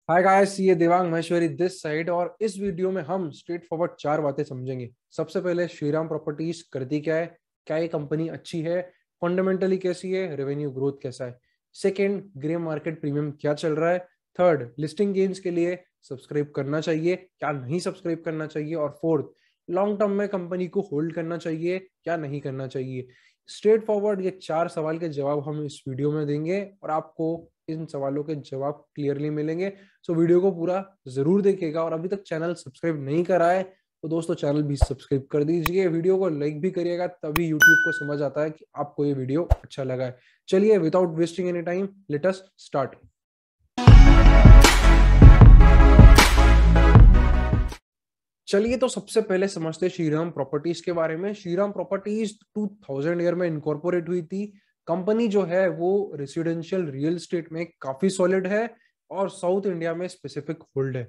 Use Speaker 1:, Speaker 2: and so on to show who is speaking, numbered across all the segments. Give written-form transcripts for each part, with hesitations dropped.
Speaker 1: Hi guys, ये Devang Maheshwari this side. और इस वीडियो में हम स्ट्रेट फॉरवर्ड चार बातें समझेंगे। सबसे पहले श्रीराम प्रॉपर्टीज करती क्या है, क्या ये कंपनी अच्छी है, फंडामेंटली कैसी है, रेवेन्यू ग्रोथ कैसा है। सेकंड, ग्रे मार्केट प्रीमियम क्या चल रहा है। थर्ड, लिस्टिंग गेन्स के लिए सब्सक्राइब करना चाहिए क्या नहीं सब्सक्राइब करना चाहिए। और फोर्थ, लॉन्ग टर्म में कंपनी को होल्ड करना चाहिए क्या नहीं करना चाहिए। स्ट्रेट फॉरवर्ड ये चार सवाल के जवाब हम इस वीडियो में देंगे और आपको इन सवालों के जवाब क्लियरली मिलेंगे। सो वीडियो को पूरा जरूर देखिएगा। और अभी तक चैनल सब्सक्राइब नहीं करा है तो दोस्तों चैनल भी सब्सक्राइब कर दीजिए, वीडियो को लाइक भी करिएगा, तभी यूट्यूब को समझ आता है कि आपको ये वीडियो अच्छा लगा है। चलिए, without wasting any time, let us start. चलिए, तो सबसे पहले समझते हैं श्रीराम प्रॉपर्टीज के बारे में। श्रीराम प्रॉपर्टीज 2000 ईयर में इनकॉर्पोरेट हुई थी। कंपनी जो है वो रेसिडेंशियल रियल एस्टेट में काफी सॉलिड है और साउथ इंडिया में स्पेसिफिक होल्ड है।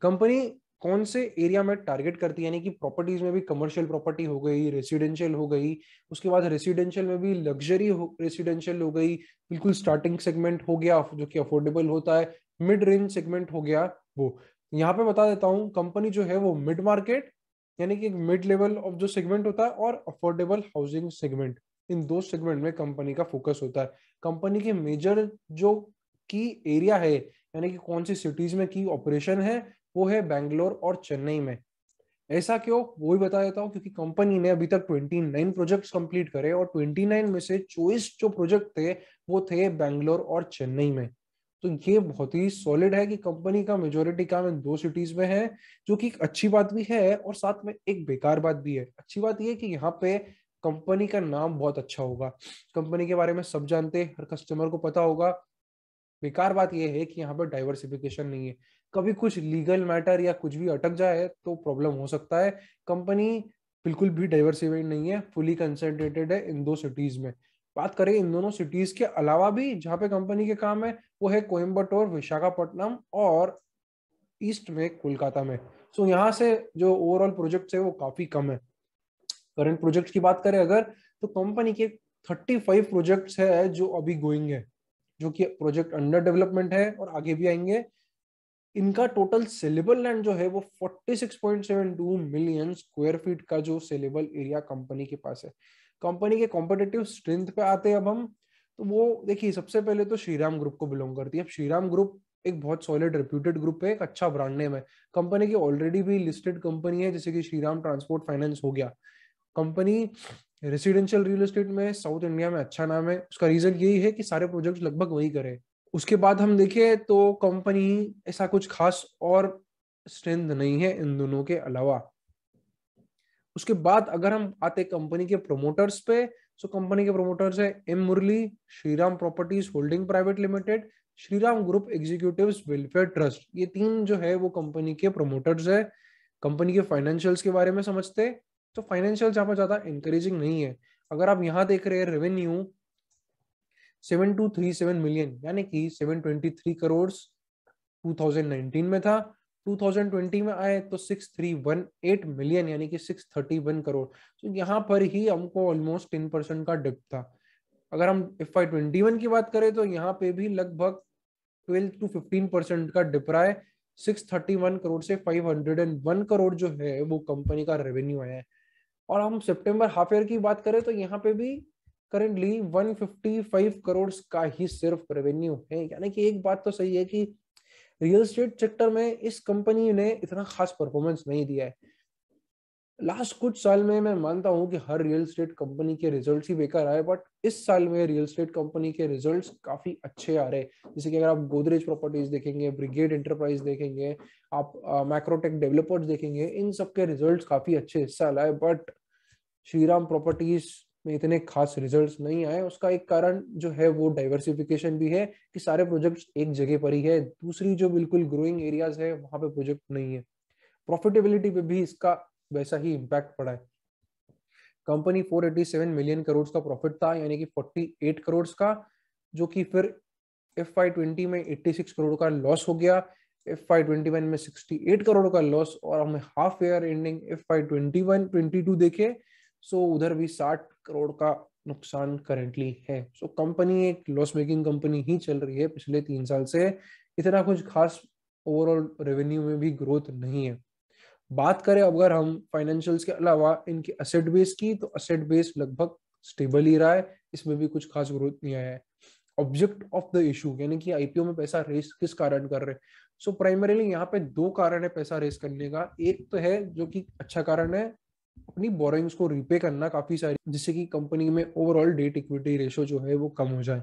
Speaker 1: कंपनी कौन से एरिया में टारगेट करती है, यानी कि प्रॉपर्टीज में भी कमर्शियल प्रॉपर्टी हो गई, रेसिडेंशियल हो गई, उसके बाद रेसिडेंशियल में भी लग्जरी रेसिडेंशियल हो गई, बिल्कुल स्टार्टिंग सेगमेंट हो गया जो कि अफोर्डेबल होता है, मिड रेंज सेगमेंट हो गया वो। यहाँ पे बता देता हूँ, कंपनी जो है वो मिड मार्केट यानी कि मिड लेवल ऑफ जो सेगमेंट होता है और अफोर्डेबल हाउसिंग सेगमेंट, इन दो सेगमेंट में कंपनी का फोकस होता है। कंपनी के मेजर जो की एरिया है, यानी कि कौन सी सिटीज में की ऑपरेशन है, वो है बैंगलोर और चेन्नई में। ऐसा क्यों, वो भी बता देता हूँ। क्योंकि कंपनी ने अभी तक 29 प्रोजेक्ट्स कंप्लीट करे और 29 में से 24 जो प्रोजेक्ट थे वो थे बैंगलोर और चेन्नई में। तो ये बहुत ही सॉलिड है कि कंपनी का मेजोरिटी काम इन दो सिटीज में है, जो कि एक अच्छी बात भी है और साथ में एक बेकार बात भी है। अच्छी बात यह है कि यहाँ पे कंपनी का नाम बहुत अच्छा होगा, कंपनी के बारे में सब जानते हैं, हर कस्टमर को पता होगा। बेकार बात यह है कि यहाँ पर डाइवर्सिफिकेशन नहीं है। कभी कुछ लीगल मैटर या कुछ भी अटक जाए तो प्रॉब्लम हो सकता है। कंपनी बिल्कुल भी डाइवर्सिफाइड नहीं है, फुली कंसंट्रेटेड है इन दो सिटीज में। बात करें इन दोनों सिटीज के अलावा भी जहाँ पे कंपनी के काम है, वो है कोयम्बटूर, विशाखापट्टनम और ईस्ट में कोलकाता में। सो यहाँ से जो ओवरऑल प्रोजेक्ट्स है वो काफी कम है। करंट प्रोजेक्ट की बात करें अगर, तो कंपनी के 35 प्रोजेक्ट्स है जो अभी गोइंग है, जो कि प्रोजेक्ट अंडर डेवलपमेंट है और आगे भी आएंगे। इनका टोटल सेलेबल लैंड जो है वो 46.72 मिलियन स्क्वायर फीट का जो सेलेबल एरिया कंपनी के पास है। कंपनी के कॉम्पिटिटिव स्ट्रेंथ पे आते हैं अब हम। तो वो देखिए, सबसे पहले तो श्रीराम ग्रुप को बिलोंग करती है। अब श्रीराम ग्रुप एक बहुत सॉलिड रेप्यूटेड ग्रुप है, एक अच्छा ब्रांड नेम है। कंपनी की ऑलरेडी भी लिस्टेड कंपनी है, जैसे कि श्रीराम ट्रांसपोर्ट फाइनेंस हो गया। कंपनी रेसिडेंशियल रियल एस्टेट में साउथ इंडिया में अच्छा नाम है। उसका रीजन यही है कि सारे प्रोजेक्ट लगभग वही करे। उसके बाद हम देखें तो कंपनी ऐसा कुछ खास और स्ट्रेंथ नहीं है इन दोनों के अलावा। उसके बाद अगर हम आते कंपनी के प्रोमोटर्स पे, तो कंपनी के प्रोमोटर्स है M Murali, Shriram properties holding private limited, Shriram group executives welfare trust. ये तीन जो है वो कंपनी के प्रोमोटर्स है। कंपनी के फाइनेंशियल्स के बारे में समझते, तो फाइनेंशियल यहाँ पर ज्यादा इंकरेजिंग नहीं है। अगर आप यहाँ देख रहे हैं रेवेन्यू 7237 मिलियन, यानी कि 723 करोड़ 2019 में था। 2020 में आए तो 6318 मिलियन, यानी कि 631 करोड़। तो यहाँ पर ही हमको ऑलमोस्ट 10% का डिप था। अगर हम FY21 की बात करें तो यहाँ पे भी लगभग 12 to 15% का डिप रहा है। 631 करोड़ से 501 करोड़ जो है वो कंपनी का रेवेन्यू आया है। और हम सितंबर हाफ ईयर की बात करें तो यहाँ पे भी करेंटली 155 करोड़ का ही सिर्फ रेवेन्यू है। यानी कि एक बात तो सही है कि रियल एस्टेट सेक्टर में इस कंपनी ने इतना खास परफॉर्मेंस नहीं दिया है। लास्ट कुछ साल में मैं मानता हूं कि हर रियल एस्टेट कंपनी के रिजल्ट्स ही बेकार आए, बट इस साल में रियल एस्टेट कंपनी के रिजल्ट्स काफी अच्छे आ रहे हैं। जैसे कि अगर आप गोदरेज प्रॉपर्टीज देखेंगे, ब्रिगेड एंटरप्राइज देखेंगे, आप मैक्रोटेक डेवलपर्स देखेंगे, इन सब के रिजल्ट्स काफी अच्छे इस साल आए। बट श्रीराम प्रॉपर्टीज में इतने खास रिजल्ट्स नहीं आए। उसका एक कारण जो है वो डाइवर्सिफिकेशन भी है कि सारे प्रोजेक्ट्स एक जगह पर ही है। दूसरी जो बिल्कुल ग्रोइंग एरियाज है वहां पे प्रोजेक्ट नहीं है। प्रॉफिटेबिलिटी पे भी इसका वैसा ही इम्पैक्ट पड़ा है। कंपनी 487 मिलियन करोड़ का प्रॉफिट था, यानी कि 48 करोड़ का, जो कि फिर FY20 में 86 करोड़ का लॉस हो गया। FY21 में 68 करोड़ का लॉस। और हमें हाफ ईयर एंडिंग FY21-22 देखे, सो उधर भी 60 करोड़ का नुकसान करेंटली है। सो कंपनी एक लॉस मेकिंग कंपनी ही चल रही है पिछले 3 साल से। इतना कुछ खास ओवरऑल रेवेन्यू में भी ग्रोथ नहीं है। बात करें अगर हम फाइनेंशियल्स के अलावा इनके असेट बेस की, तो असेट बेस लगभग स्टेबल ही रहा है, इसमें भी कुछ खास ग्रोथ नहीं आया है। ऑब्जेक्ट ऑफ द इशू यानी कि आईपीओ में पैसा रेस किस कारण कर रहे हैं, सो प्राइमरीली यहाँ पे दो कारण है पैसा रेस करने का। एक तो है जो कि अच्छा कारण है, अपनी बोरोइंग्स को रीपे करना काफी सारी, जिससे कि कंपनी में ओवरऑल डेट इक्विटी रेशो जो है वो कम हो जाए।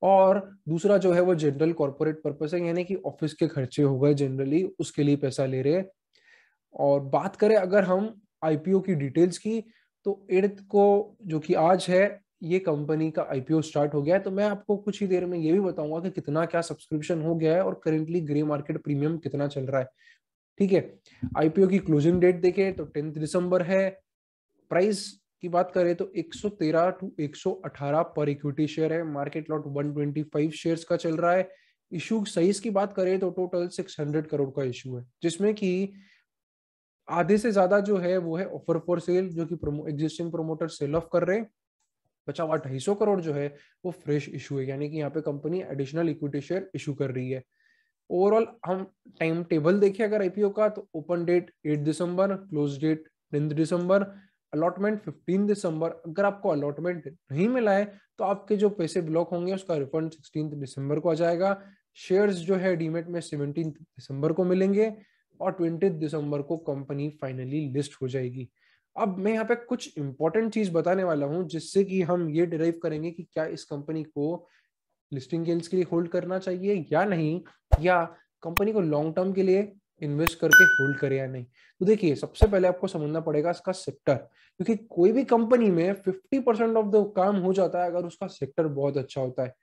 Speaker 1: और दूसरा जो है वो जनरल कॉर्पोरेट पर्पस है, यानी कि ऑफिस के खर्चे हो गए जनरली, उसके लिए पैसा ले रहे हैं। और बात करें अगर हम आईपीओ की डिटेल्स की, तो 8 को जो कि आज है, ये कंपनी का आईपीओ स्टार्ट हो गया है। तो मैं आपको कुछ ही देर में ये भी बताऊंगा कि कितना क्या सब्सक्रिप्शन हो गया है और करेंटली ग्रे मार्केट प्रीमियम कितना चल रहा है। ठीक है, आईपीओ की क्लोजिंग डेट देखें तो 10 दिसंबर है। प्राइस की बात करें तो 113 टू 118 पर इक्विटी शेयर है। मार्केट लॉट 125 शेयर्स का चल रहा है। इशू साइज की बात करें तो टोटल 600 करोड़ का इशू है, जिसमें कि आधे से ज्यादा जो है वो है ऑफर फॉर सेल, जो कि एग्जिस्टिंग प्रोमोटर सेल ऑफ कर रहे हैं। बचा हुआ 250 करोड़ जो है वो फ्रेश इशू है, यानी कि यहाँ पे company additional equity share issue कर रही है। ओवरऑल हम टाइम टेबल देखें अगर आईपीओ का, तो ओपन डेट 8 दिसंबर, क्लोज डेट 10 दिसंबर, अलॉटमेंट 15 दिसंबर। अगर आपको अलॉटमेंट नहीं मिला है तो आपके जो पैसे ब्लॉक होंगे उसका रिफंड 16 दिसंबर को आ जाएगा। शेयर्स जो है डीमेट में 17 दिसंबर को मिलेंगे और 20 दिसंबर को कंपनी फाइनली लिस्ट हो जाएगी। अब मैं यहाँ पे कुछ इंपॉर्टेंट चीज बताने वाला हूँ, जिससे कि हम ये डिराइव करेंगे कि क्या इस कंपनी को लिस्टिंग गेल्स के लिए होल्ड करना चाहिए या नहीं, या कंपनी को लॉन्ग टर्म के लिए इन्वेस्ट करके होल्ड करे या नहीं। तो देखिए, सबसे पहले आपको समझना पड़ेगा इसका सेक्टर, क्योंकि कोई भी कंपनी में 50% ऑफ द काम हो जाता है अगर उसका सेक्टर बहुत अच्छा होता है।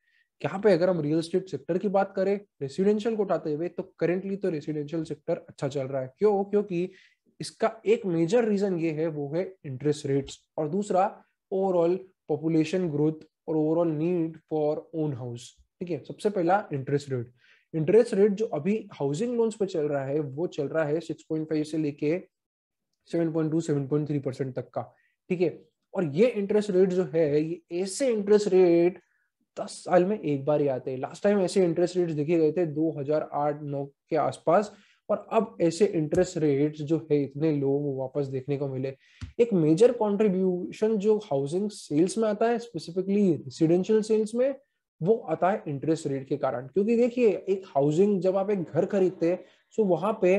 Speaker 1: यहाँ पे अगर हम रियल एस्टेट सेक्टर की बात करें रेसिडेंशियल को उठाते हुए, तो करेंटली तो रेसिडेंशियल सेक्टर अच्छा चल रहा है। क्यों? क्योंकि इसका एक मेजर रीजन ये है, वो है इंटरेस्ट रेट्स, और दूसरा ओवरऑल पॉपुलेशन ग्रोथ और overall need for own house. ठीक है, सबसे पहला इंटरेस्ट रेट। इंटरेस्ट रेट जो अभी हाउसिंग लोन्स पे चल रहा है वो चल रहा है 6.5 से लेके 7.2 7.3% तक का। ठीक है, और ये इंटरेस्ट रेट जो है, ये ऐसे इंटरेस्ट रेट 10 साल में एक बार ही आते हैं। लास्ट टाइम ऐसे इंटरेस्ट रेट्स देखे गए थे 2008-9 के आसपास, और अब ऐसे इंटरेस्ट रेट्स जो है इतने लो वो वापस देखने को मिले। एक मेजर कंट्रीब्यूशन जो हाउसिंग सेल्स में आता है, स्पेसिफिकली रेसिडेंशियल सेल्स में, वो आता है इंटरेस्ट रेट के कारण। क्योंकि देखिए, एक हाउसिंग जब आप एक घर खरीदते हैं तो वहां पे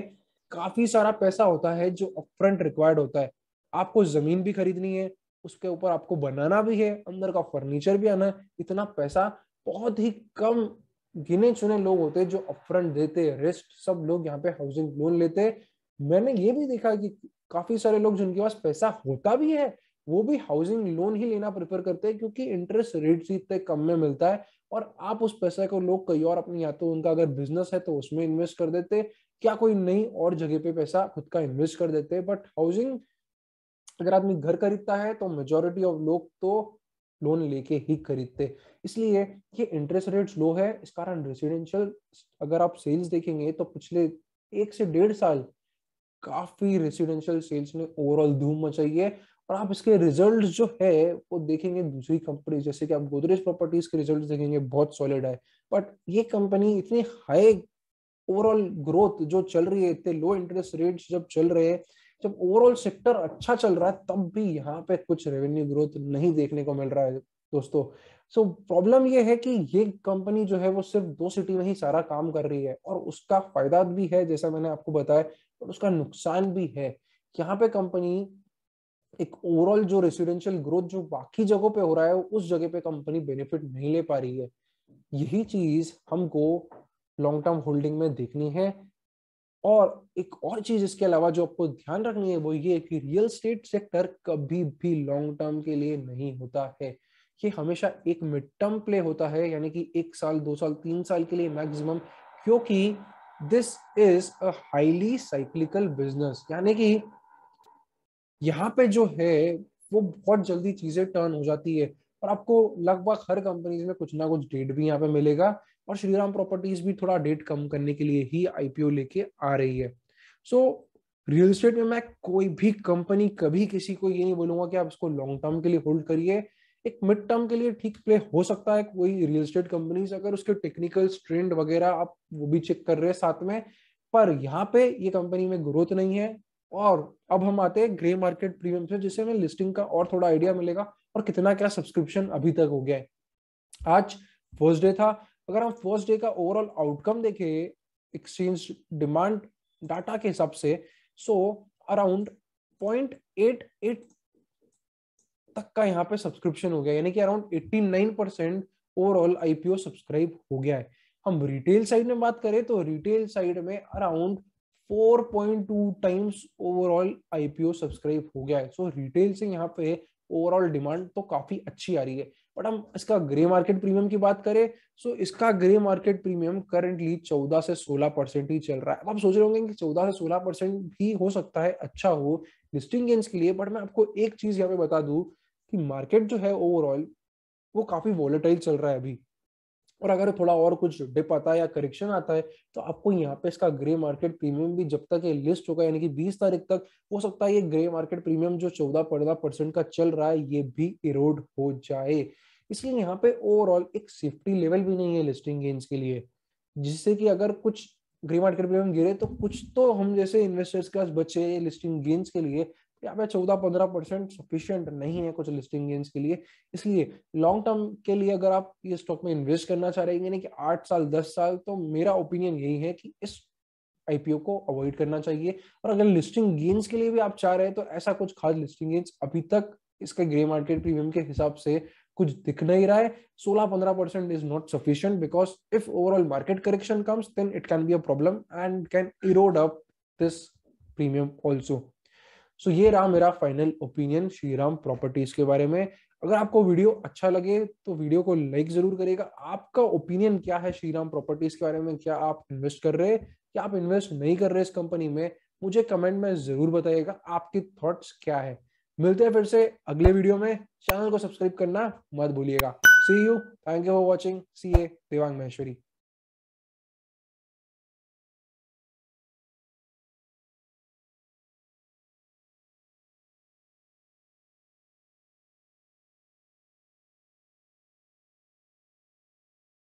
Speaker 1: काफी सारा पैसा होता है जो अपफ्रंट रिक्वायर्ड होता है। आपको जमीन भी खरीदनी है, उसके ऊपर आपको बनाना भी है, अंदर का फर्नीचर भी आना है। इतना पैसा बहुत ही कम गिने चुने लोग होते हैं जो अपफ्रंट देते हैं, रेस्ट सब लोग यहाँ पे हाउसिंग लोन लेते हैं। मैंने ये भी देखा कि काफी सारे लोग जिनके पास पैसा होता भी है वो भी हाउसिंग लोन ही लेना प्रेफर करते हैं, क्योंकि इंटरेस्ट रेट इतने कम में मिलता है। और आप उस पैसे को लोग कहीं और अपनी, या तो उनका अगर बिजनेस है तो उसमें इन्वेस्ट कर देते, क्या कोई नई और जगह पे पैसा खुद का इन्वेस्ट कर देते हैं। बट हाउसिंग अगर आदमी घर खरीदता है तो मेजोरिटी ऑफ लोग तो लोन लेके ही खरीदते। इसलिए ये इंटरेस्ट रेट्स लो है, इस कारण रेसिडेंशियल अगर आप सेल्स देखेंगे तो पिछले 1 से 1.5 साल काफी रेसिडेंशियल सेल्स ने ओवरऑल धूम मचाई है। और आप इसके रिजल्ट जो है वो देखेंगे दूसरी कंपनी, जैसे कि आप गोदरेज प्रॉपर्टीज के रिजल्ट देखेंगे, बहुत सॉलिड है। बट ये कंपनी इतनी हाई ओवरऑल ग्रोथ जो चल रही है, इतने लो इंटरेस्ट रेट्स जब चल रहे हैं, जब ओवरऑल सेक्टर अच्छा चल रहा है, तब भी यहाँ पे कुछ रेवेन्यू ग्रोथ नहीं देखने को मिल रहा है दोस्तों। सो प्रॉब्लम ये है कि ये कंपनी जो है वो सिर्फ 2 सिटी में ही सारा काम कर रही है, और उसका फायदा भी है जैसा मैंने आपको बताया, और उसका नुकसान भी है। यहाँ पे कंपनी एक ओवरऑल जो रेसिडेंशियल ग्रोथ जो बाकी जगहों पे हो रहा है, उस जगह पे कंपनी बेनिफिट नहीं ले पा रही है। यही चीज हमको लॉन्ग टर्म होल्डिंग में देखनी है। और एक और चीज इसके अलावा जो आपको ध्यान रखनी है वो ये कि रियल स्टेट सेक्टर कभी भी लॉन्ग टर्म के लिए नहीं होता है। ये हमेशा एक मिड टर्म प्ले होता है, यानी कि 1 साल 2 साल 3 साल के लिए मैक्सिमम। क्योंकि this is a highly cyclical business, यानी कि यहाँ पे जो है वो बहुत जल्दी चीजें टर्न हो जाती है। और आपको लगभग हर कंपनी में कुछ ना कुछ डेट भी यहाँ पे मिलेगा, और श्रीराम प्रॉपर्टीज भी थोड़ा डेट कम करने के लिए ही आईपीओ लेके आ रही है। सो रियल एस्टेट में मैं कोई भी कंपनी कभी किसी को ये नहीं बोलूंगा कि आप इसको लॉन्ग टर्म के लिए होल्ड करिए। एक मिड टर्म के लिए ठीक प्ले हो सकता है कोई रियल एस्टेट कंपनीज, अगर उसके टेक्निकल ट्रेंड वगैरह आप वो भी चेक कर रहे हैं साथ में। पर यहाँ पे ये कंपनी में ग्रोथ नहीं है। और अब हम आते हैं ग्रे मार्केट प्रीमियम से, जिससे हमें लिस्टिंग का और थोड़ा आइडिया मिलेगा और कितना क्या सब्सक्रिप्शन अभी तक हो गया है। आज फर्स्ट डे था। अगर हम फर्स्ट डे का ओवरऑल आउटकम देखें एक्सचेंज डिमांड डाटा के हिसाब से, सो अराउंड 0.88 तक का यहाँ पे सब्सक्रिप्शन हो गया, यानी कि अराउंड 89% ओवरऑल आईपीओ सब्सक्राइब हो गया है। हम रिटेल साइड में बात करें तो रिटेल साइड में around 4.2 times overall IPO subscribe हो गया है। सो रिटेल से यहाँ पे ओवरऑल डिमांड तो काफी अच्छी आ रही है। बट हम इसका ग्रे मार्केट प्रीमियम की बात करें, सो इसका ग्रे मार्केट प्रीमियम करंटली 14 से 16% ही चल रहा है। अब आप सोच रहे होंगे कि 14 से 16% भी हो सकता है अच्छा हो लिस्टिंग गेन्स के लिए, बट मैं आपको एक चीज यहाँ पे बता दूं कि मार्केट जो है ओवरऑल वो काफी वोलेटाइल चल रहा है अभी। और अगर थोड़ा और कुछ डिप आता है या करेक्शन आता है तो आपको यहाँ पे इसका ग्रे मार्केट प्रीमियम भी जब तक ये लिस्ट होगा, यानी कि 20 तारीख तक, हो सकता है ये ग्रे मार्केट प्रीमियम जो 14% का चल रहा है ये भी इरोड हो जाए। इसलिए यहाँ पे ओवरऑल एक सेफ्टी लेवल भी नहीं है लिस्टिंग गेन्स के लिए, जिससे कि अगर कुछ ग्रे मार्केट प्रीमियम गिरे तो कुछ तो हम जैसे इन्वेस्टर्स के पास बचे लिस्टिंग गेन्स के लिए। यहाँ पे 14-15% सफिशियंट नहीं है कुछ लिस्टिंग गेन्स के लिए। इसलिए लॉन्ग टर्म के लिए अगर आप ये स्टॉक में इन्वेस्ट करना चाह रहे हैं यानी कि 8 साल 10 साल, तो मेरा ओपिनियन यही है कि इस आईपीओ को अवॉइड करना चाहिए। और अगर लिस्टिंग गेन्स के लिए भी आप चाह रहे हैं तो ऐसा कुछ खास लिस्टिंग गेन्स अभी तक इसका ग्रे मार्केट प्रीमियम के हिसाब से कुछ दिख नहीं रहा है। 16-15% is not sufficient because if overall market correction comes then it can be a problem and can erode up this premium also. So ये रहा मेरा फाइनल ओपिनियन श्रीराम प्रॉपर्टीज के बारे में। अगर आपको वीडियो अच्छा लगे तो वीडियो को लाइक जरूर करिएगा। आपका ओपिनियन क्या है श्रीराम प्रॉपर्टीज के बारे में? क्या आप इन्वेस्ट कर रहे हैं, क्या आप इन्वेस्ट नहीं कर रहे इस कंपनी में? मुझे कमेंट में जरूर बताइएगा आपके थॉट्स क्या है। मिलते हैं फिर से अगले वीडियो में। चैनल को सब्सक्राइब करना मत भूलिएगा। See you, thank you for watching. C A Devang Maheshwari.